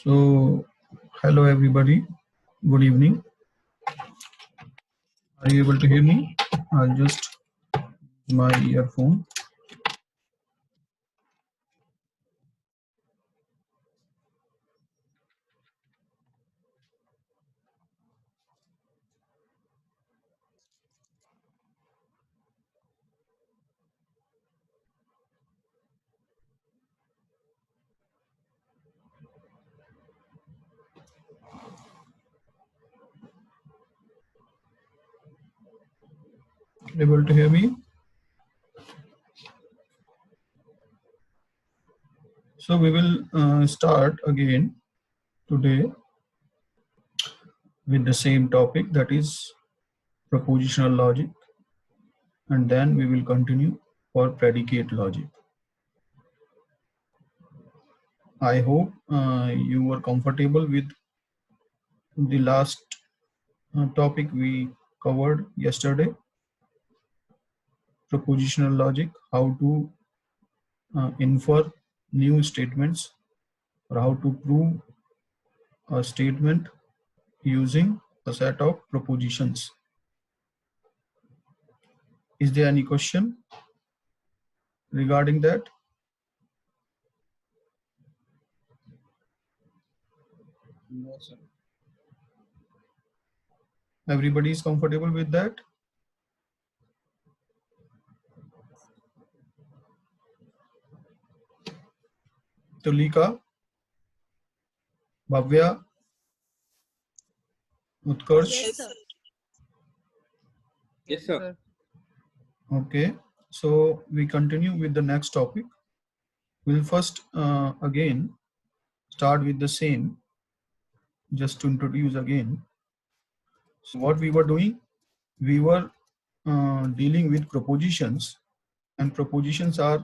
So, hello everybody. Good evening. Are you able to hear me? I'll just use my earphone. Able to hear me? So we will start again today with the same topic, that is propositional logic, and then we will continue for predicate logic. I hope you were comfortable with the last topic we covered yesterday, propositional logic, how to infer new statements or how to prove a statement using a set of propositions. Is there any question regarding that? No, sir. Everybody is comfortable with that? Tulika, Bhavya, Utkarsh? Yes, sir. Yes, sir. Okay, so we continue with the next topic. We'll first again start with the same, just to introduce again. So what we were doing, we were dealing with propositions, and propositions are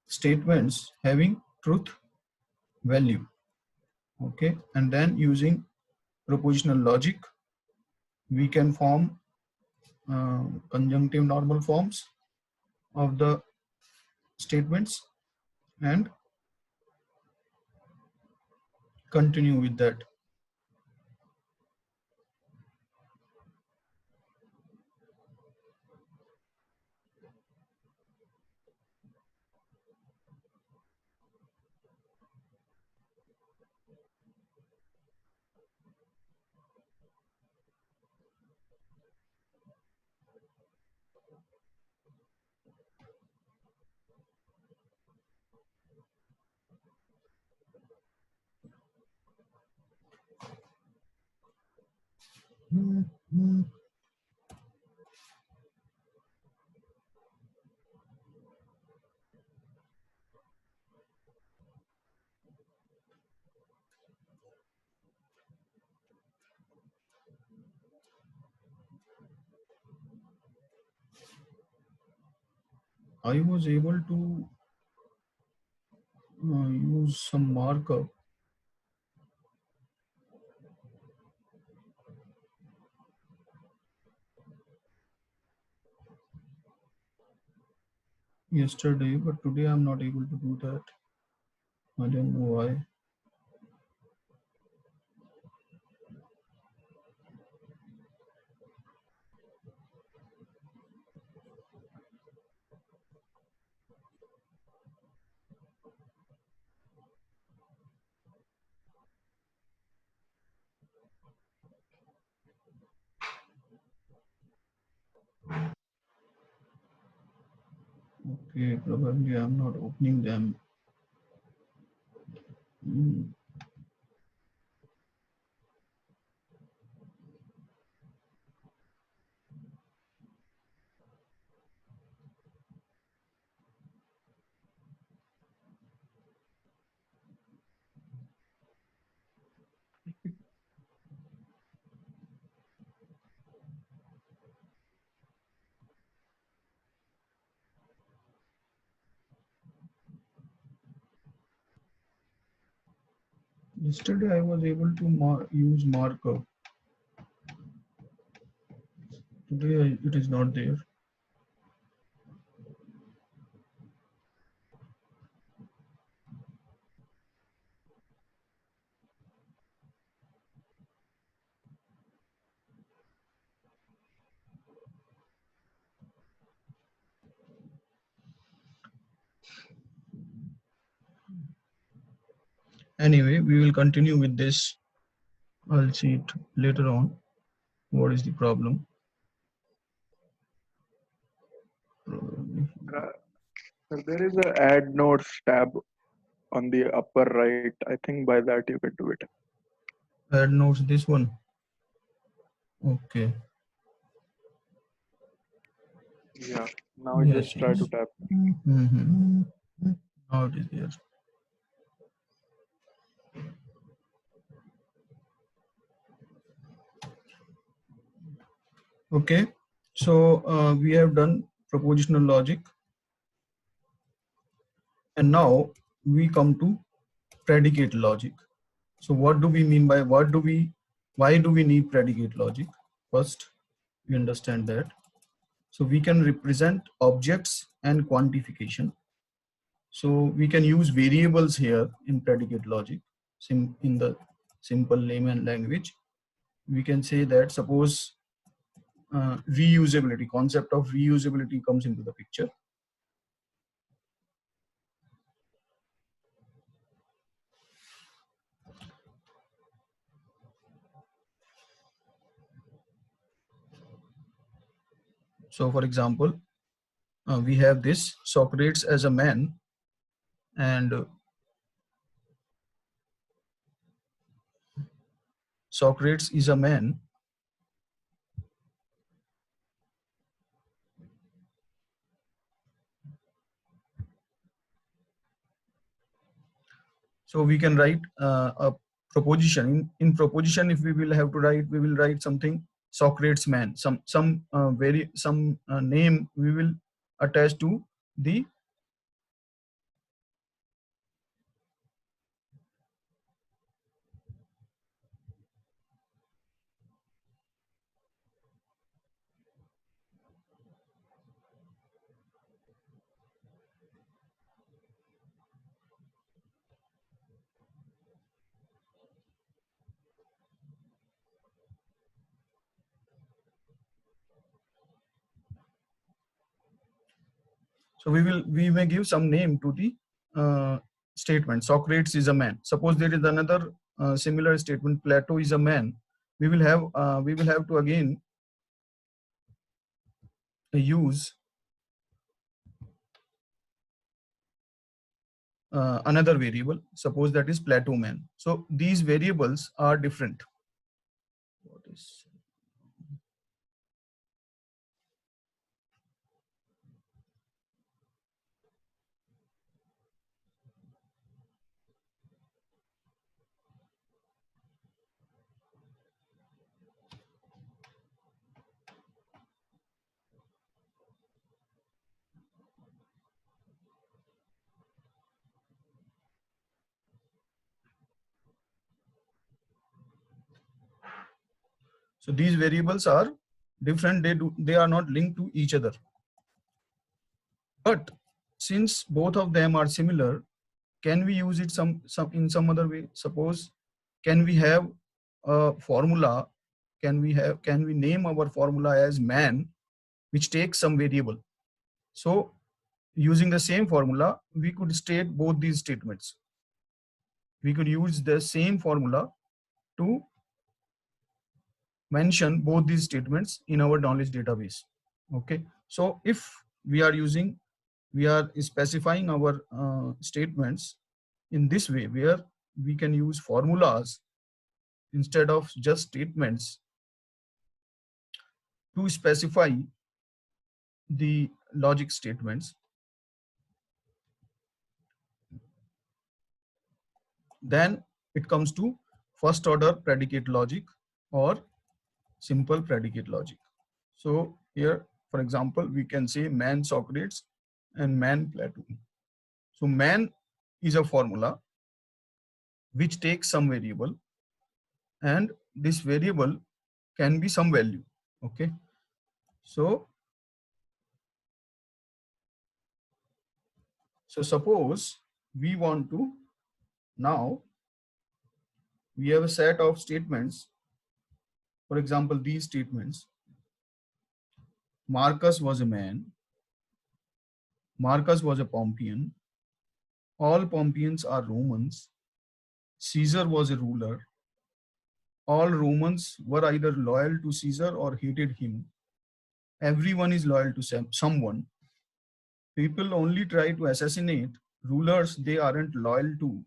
statements having truth value. Okay, and then using propositional logic, we can form conjunctive normal forms of the statements and continue with that. I was able to use some markup. Yesterday, but today I'm not able to do that. I don't know why. Okay, probably I'm not opening them. Yesterday I was able to use markup. Today it is not there. Anyway, we will continue with this. I'll see it later on. What is the problem? There is a add notes tab on the upper right. I think by that you can do it. Add notes, this one. Okay. Yeah. Now Yes, just try to yes. tap. Now it is there. Okay. So we have done propositional logic, and now we come to predicate logic. So what do we mean by why do we need predicate logic? First, we understand that. So we can represent objects and quantification. So we can use variables here in predicate logic. In the simple layman language, we can say that suppose reusability, concept of reusability comes into the picture. So for example, we have this Socrates as a man, and Socrates is a man. So we can write a proposition. In proposition, if we will have to write, we will write something Socrates man. Some name we will attach to the so we may give some name to the statement. Socrates is a man. Suppose there is another similar statement. Plato is a man. We will have to again use another variable. Suppose that is Plato man. So these variables are different. What is so these variables are different. They are not linked to each other. But since both of them are similar, can we use it some in some other way? Suppose, can we have a formula? Can we name our formula as man, which takes some variable? So using the same formula, we could state both these statements. We could use the same formula to mention both these statements in our knowledge database. Okay. So if we are specifying our statements in this way, where we can use formulas instead of just statements to specify the logic statements, then it comes to first order predicate logic or simple predicate logic. So here, for example, we can say man Socrates and man Plato. So man is a formula which takes some variable, and this variable can be some value. Okay. So suppose we want to, now we have a set of statements. For example, these statements: Marcus was a man, Marcus was a Pompeian, all Pompeians are Romans, Caesar was a ruler, all Romans were either loyal to Caesar or hated him. Everyone is loyal to someone. People only try to assassinate rulers they aren't loyal to.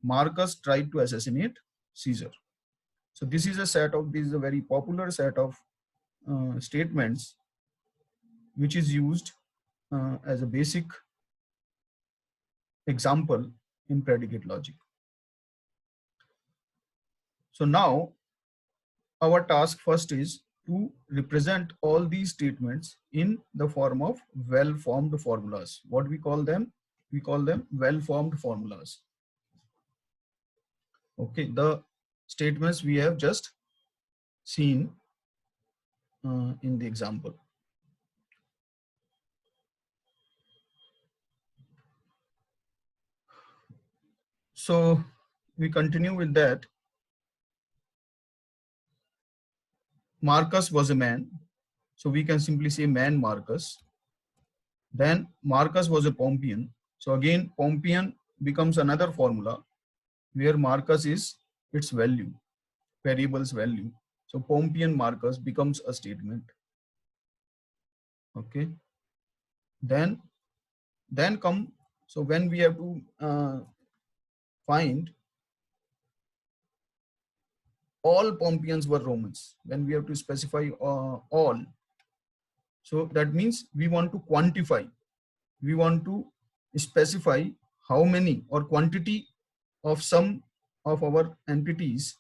Marcus tried to assassinate Caesar. So this is a very popular set of statements which is used as a basic example in predicate logic. So now our task first is to represent all these statements in the form of well-formed formulas. What we call them? We call them well-formed formulas. Okay, the statements we have just seen in the example. So we continue with that. Marcus was a man. So we can simply say man Marcus. Then Marcus was a Pompeian. So again, Pompeian becomes another formula where Marcus is its value, variable's value. So Pompeian Marcus becomes a statement. Okay. Then come, so when we have to find all Pompeians were Romans, when we have to specify all. So that means we want to quantify, we want to specify how many or quantity of some of our entities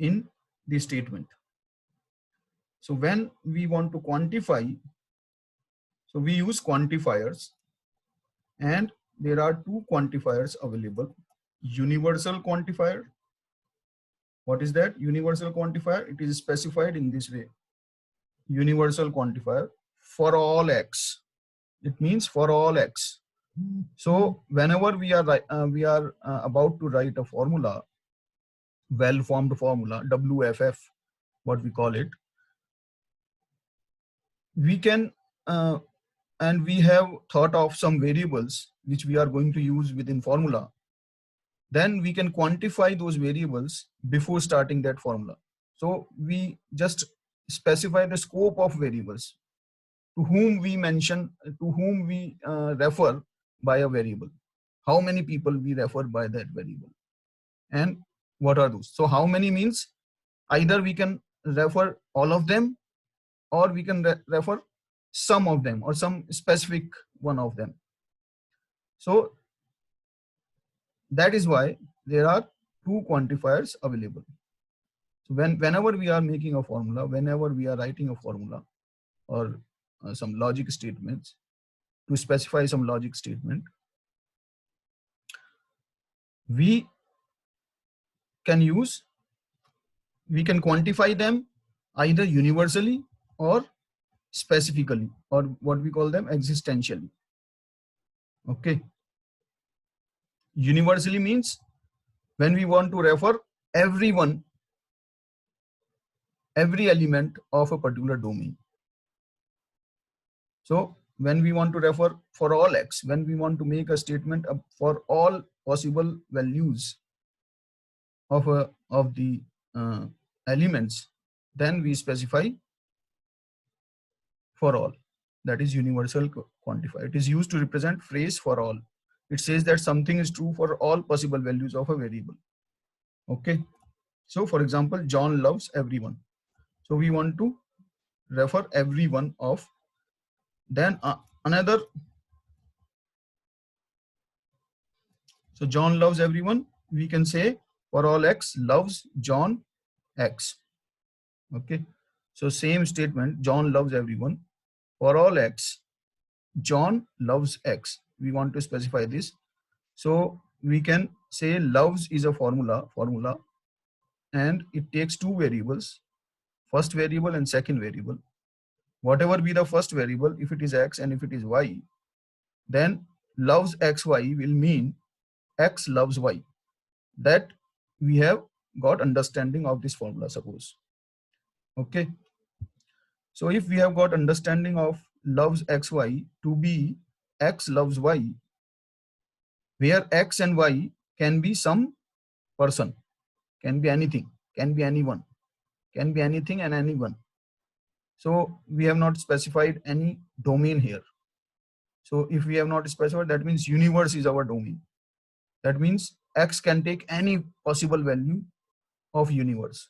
in the statement. So when we want to quantify, so we use quantifiers, and there are two quantifiers available. Universal quantifier. What is that? Universal quantifier, it is specified in this way. Universal quantifier for all x. It means for all x. So whenever we are about to write a formula, well-formed formula, WFF, what we call it, we can and we have thought of some variables which we are going to use within formula. Then we can quantify those variables before starting that formula. So we just specify the scope of variables to whom we mention, to whom we refer by a variable. How many people we refer by that variable, and what are those? So how many means either we can refer all of them, or we can refer some of them, or some specific one of them. So that is why there are two quantifiers available. So whenever we are making a formula, whenever we are writing a formula or some logic statements, to specify some logic statement, we can quantify them either universally or specifically, or what we call them existentially. Okay. Universally means when we want to refer everyone, every element of a particular domain. So when we want to refer for all x, when we want to make a statement for all possible values of the elements, then we specify for all. That is universal quantifier. It is used to represent phrase for all. It says that something is true for all possible values of a variable. Okay. So for example, John loves everyone. So we want to refer everyone of, then another. So John loves everyone. We can say for all x loves John x. Okay. So same statement, John loves everyone. For all x, John loves x. We want to specify this. So we can say loves is a formula, and it takes two variables, first variable and second variable. Whatever be the first variable, if it is x and if it is y, then loves xy will mean x loves y. That we have got understanding of this formula, suppose. Okay. So if we have got understanding of loves xy to be x loves y, where x and y can be some person, can be anything, can be anyone, can be anything and anyone. So we have not specified any domain here. So if we have not specified, that means universe is our domain. That means X can take any possible value of universe.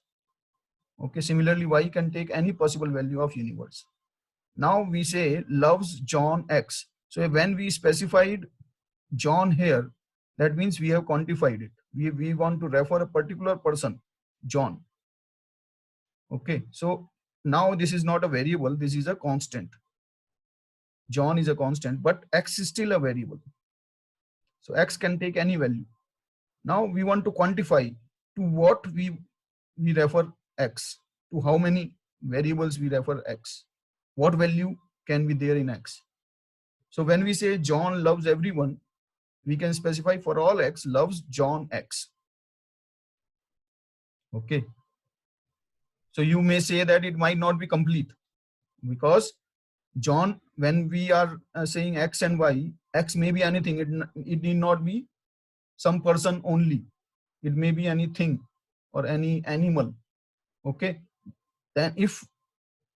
Okay, similarly, Y can take any possible value of universe. Now we say loves John X. So when we specified John here, that means we have quantified it. We want to refer a particular person, John. Okay, so now this is not a variable, this is a constant. John is a constant, but X is still a variable. So X can take any value. Now we want to quantify to what we refer X, to how many variables we refer X. What value can be there in X? So when we say John loves everyone, we can specify for all X loves John X. Okay. So you may say that it might not be complete because John, when we are saying X and Y, X may be anything. It need not be some person only. It may be anything or any animal. Okay. Then if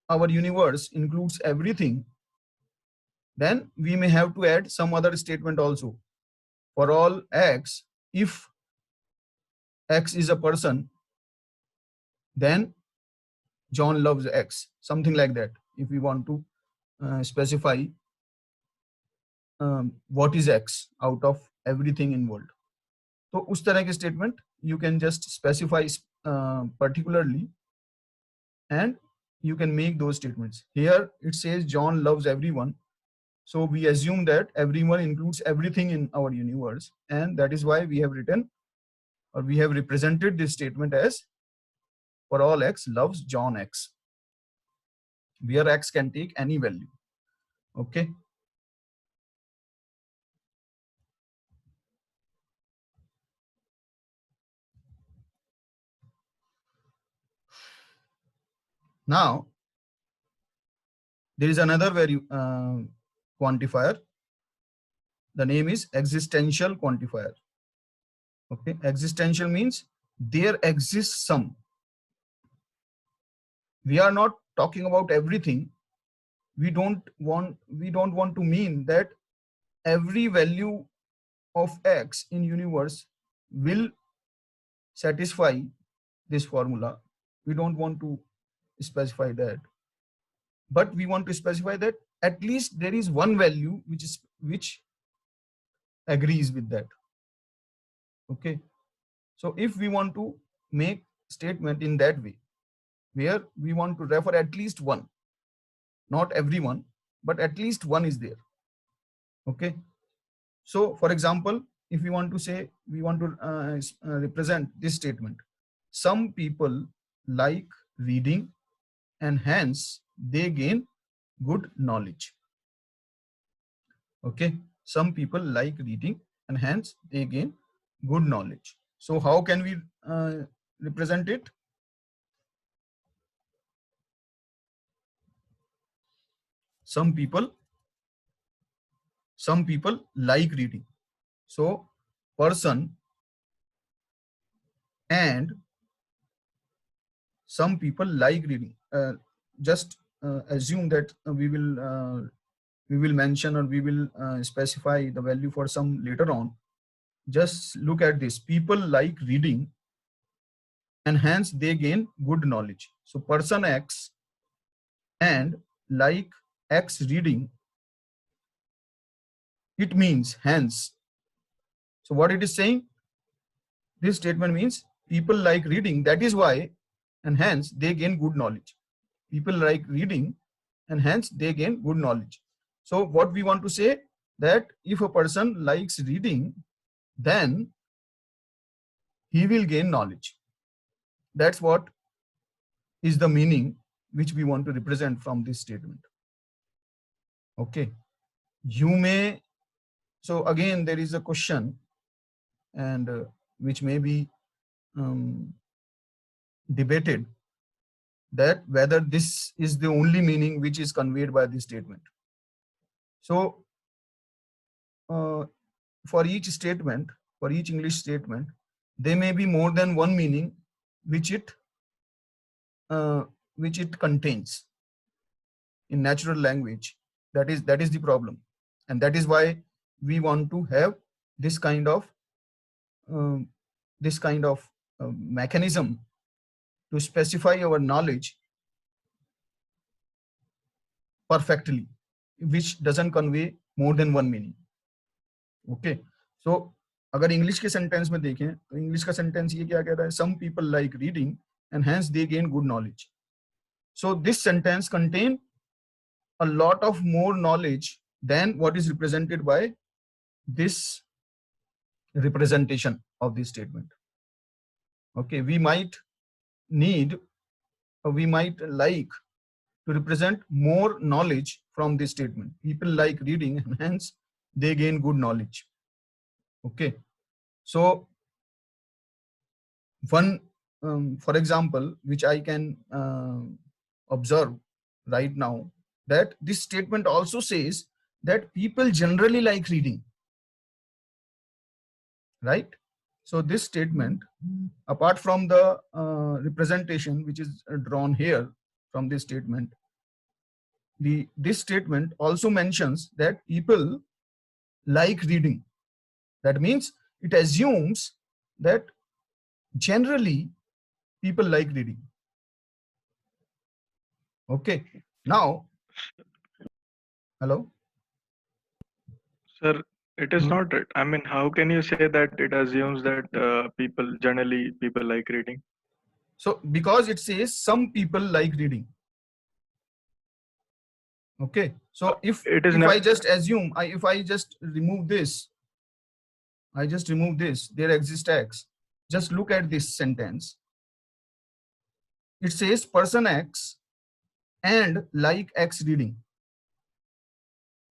our universe includes everything, then we may have to add some other statement also. For all X, if X is a person, then John loves X, something like that. If we want to specify what is X out of everything in world. तो उस तरह के statement you can just specify particularly and you can make those statements. Here it says John loves everyone. So we assume that everyone includes everything in our universe, and that is why we have written or we have represented this statement as for all X loves John X, where X can take any value. Okay. Now there is another value quantifier. The name is existential quantifier. Okay, existential means there exists some. We are not talking about everything. We don't want to mean that every value of X in universe will satisfy this formula. We don't want to specify that, but we want to specify that at least there is one value which agrees with that. Okay, so if we want to make statement in that way, where we want to refer at least one, not everyone, but at least one is there. Okay, so for example, if we want to say, we want to represent this statement, some people like reading and hence they gain good knowledge. Okay, some people like reading and hence they gain good knowledge. So how can we represent it? Some people like reading. So person and some people like reading. Just assume that we will mention or we will specify the value for some later on. Just look at this. People like reading and hence they gain good knowledge. So person X and like X reading, it means hence. So what it is saying? This statement means people like reading, that is why, and hence they gain good knowledge. People like reading and hence they gain good knowledge. So what we want to say, that if a person likes reading, then he will gain knowledge. That's what is the meaning which we want to represent from this statement. Okay, you may, so again there is a question and which may be debated, that whether this is the only meaning which is conveyed by this statement. So for each statement, for each English statement, there may be more than one meaning which it contains in natural language. That is the problem, and that is why we want to have this kind of um, mechanism to specify our knowledge perfectly, which doesn't convey more than one meaning. Okay, so अगर English के sentence में देखें तो English का sentence ये क्या कह रहा है? Some people like reading and hence they gain good knowledge. So this sentence contain a lot of more knowledge than what is represented by this representation of this statement. Okay, we might need, or we might like to represent more knowledge from this statement. People like reading and hence they gain good knowledge. Okay, so one, for example, which I can observe right now, that this statement also says that people generally like reading, right? So this statement, apart from the representation which is drawn here from this statement, this statement also mentions that people like reading. That means it assumes that generally people like reading. Okay, now, hello? Sir, it is not. I mean, how can you say that it assumes that people like reading? So because it says some people like reading. Okay, so if I just assume, if I just remove this, there exists X. Just look at this sentence. It says person X and like X reading.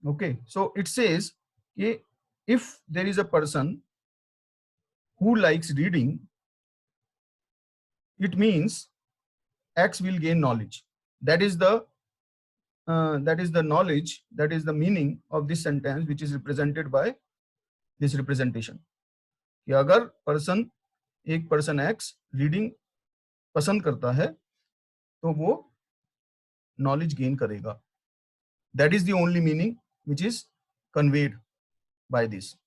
Okay, so it says if there is a person who likes reading, it means X will gain knowledge. That is the knowledge, that is the meaning of this sentence, which is represented by this representation. कि अगर एक person X reading पसंद करता है तो वो knowledge gain करेगा. That is the only meaning which is conveyed by this.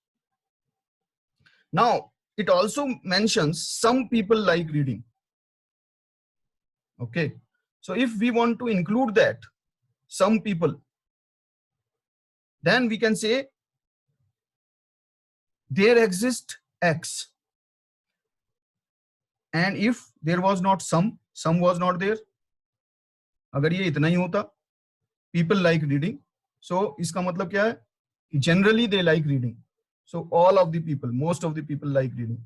Now, it also mentions some people like reading. Okay, so if we want to include that, some people, then we can say there exists X. And if there was not some was not there. अगर ये इतना ही होता, people like reading, so इसका मतलब क्या है? Generally they like reading. So all of the people, most of the people like reading.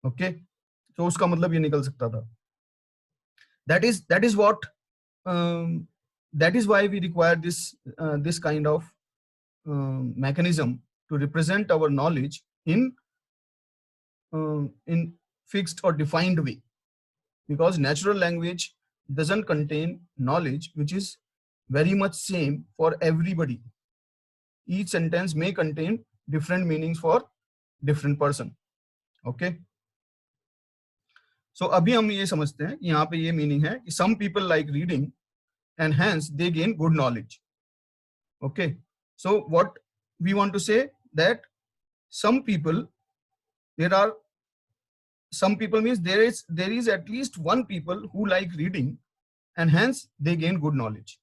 Okay, so उसका मतलब ये निकल सकता था. That is what that is why we require this kind of mechanism to represent our knowledge in fixed or defined way, because natural language doesn't contain knowledge which is very much same for everybody. Each sentence may contain different meanings for different person. Okay, so अभी हम ये समझते हैं कि यहाँ पे ये meaning है कि some people like reading and hence they gain good knowledge. Okay, so what we want to say, that some people, some people means there is at least one people who like reading and hence they gain good knowledge.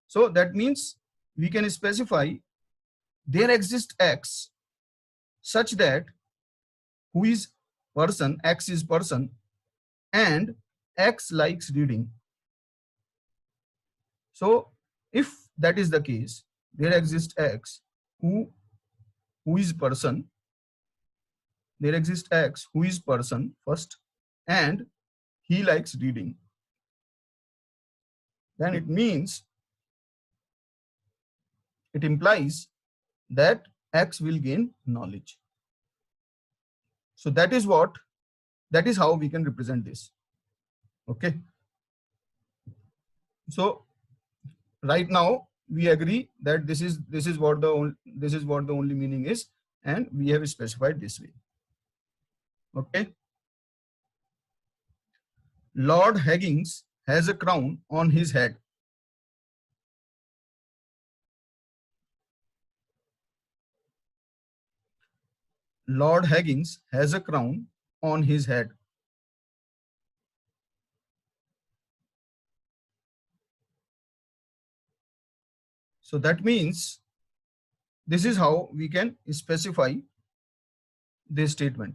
So that means we can specify there exists X such that who is person, X is person, and X likes reading. So if that is the case, there exists X who is person, there exists X who is person first, and he likes reading, then it means, it implies that X will gain knowledge. So that is how we can represent this. Okay, so right now we agree that this is what the only meaning is, and we have specified this way. Okay. Lord Higgins has a crown on his head. Lord Higgins has a crown on his head. So that means this is how we can specify this statement,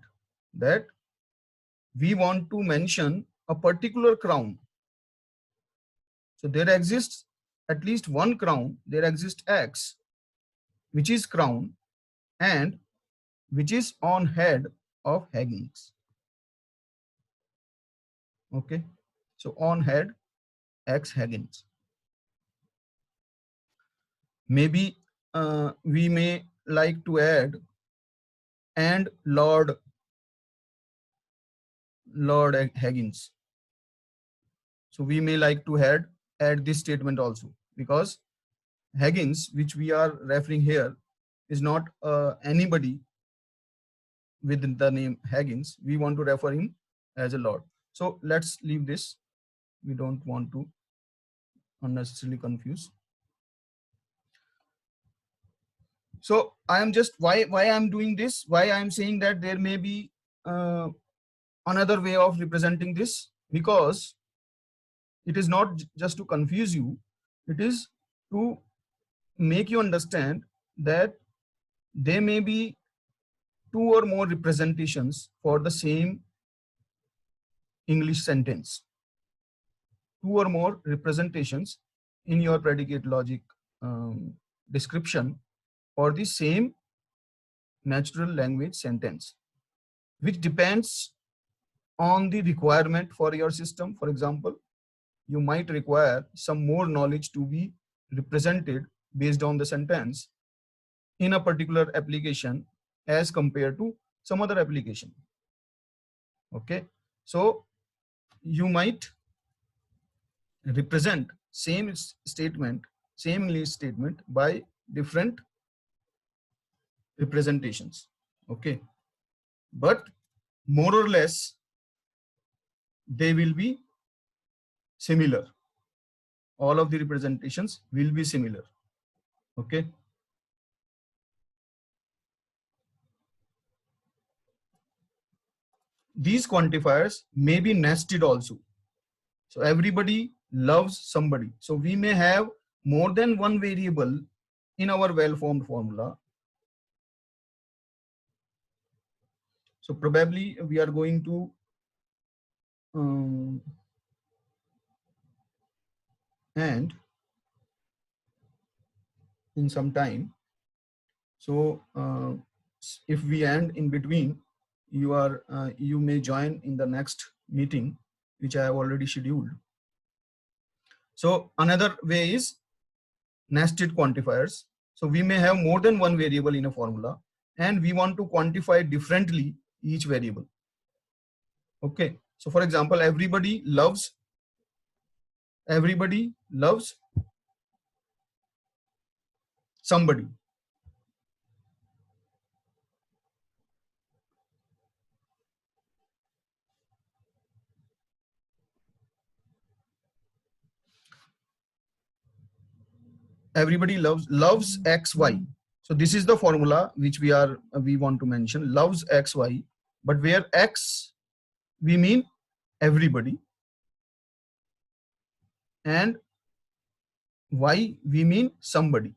that we want to mention a particular crown. So there exists at least one crown, there exists X, which is crown and which is on head of Higgins. Okay, so on head X Higgins. Maybe we may like to add and Lord Higgins. So we may like to add this statement also, because Higgins, which we are referring here, is not anybody with the name Higgins. We want to refer him as a Lord. So let's leave this. We don't want to unnecessarily confuse. So I am just why I'm doing this. Why I'm saying that there may be another way of representing this, because it is not just to confuse you. It is to make you understand that there may be two or more representations for the same English sentence. Two or more representations in your predicate logic description for the same natural language sentence, which depends on the requirement for your system. For example, you might require some more knowledge to be represented based on the sentence in a particular application as compared to some other application. Okay, so you might represent same statement, same English statement by different representations. Okay, but more or less they will be similar. All of the representations will be similar. Okay. These quantifiers may be nested also. So everybody loves somebody. So we may have more than one variable in our well-formed formula. So probably we are going to end in some time. So if we end in between, you may join in the next meeting, which I have already scheduled. So another way is nested quantifiers. So we may have more than one variable in a formula, and we want to quantify differently each variable. Okay. So for example, everybody loves somebody. Everybody loves XY. So this is the formula which we want to mention, loves XY, but where X we mean everybody and Y we mean somebody.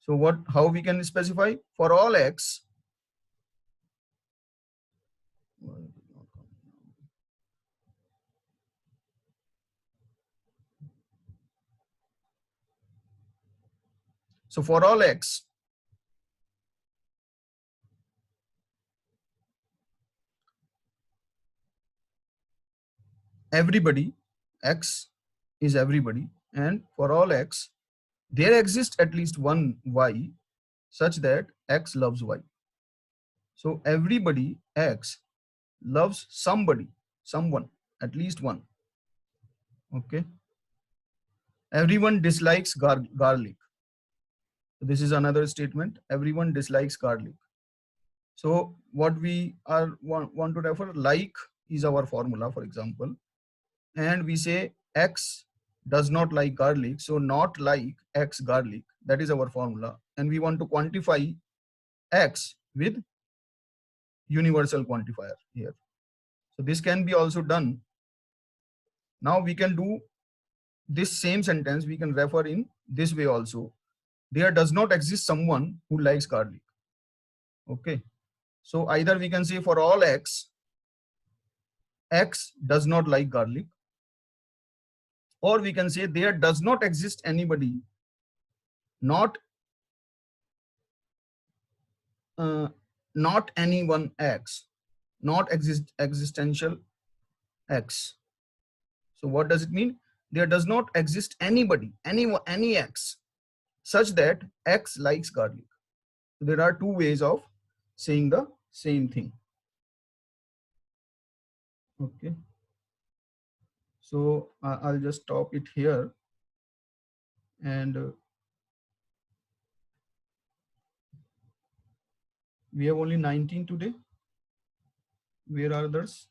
So how we can specify? For all X, so for all X, everybody, X is everybody, and for all X, there exists at least one Y such that X loves Y. So everybody X loves somebody, someone, at least one. Okay. Everyone dislikes garlic. This is another statement. Everyone dislikes garlic. So what we are want to refer, like is our formula, for example, and we say X does not like garlic, so not like X garlic, that is our formula, and we want to quantify X with universal quantifier here. So this can be also done. Now we can do this same sentence, we can refer in this way also. There does not exist someone who likes garlic. Okay. So either we can say for all X, X does not like garlic, or we can say there does not exist anybody, not not anyone X, not existential X. So what does it mean? There does not exist anybody, any X, such that X likes garlic. So there are two ways of saying the same thing. Okay. So I'll just stop it here, and we have only 19 today. Where are others?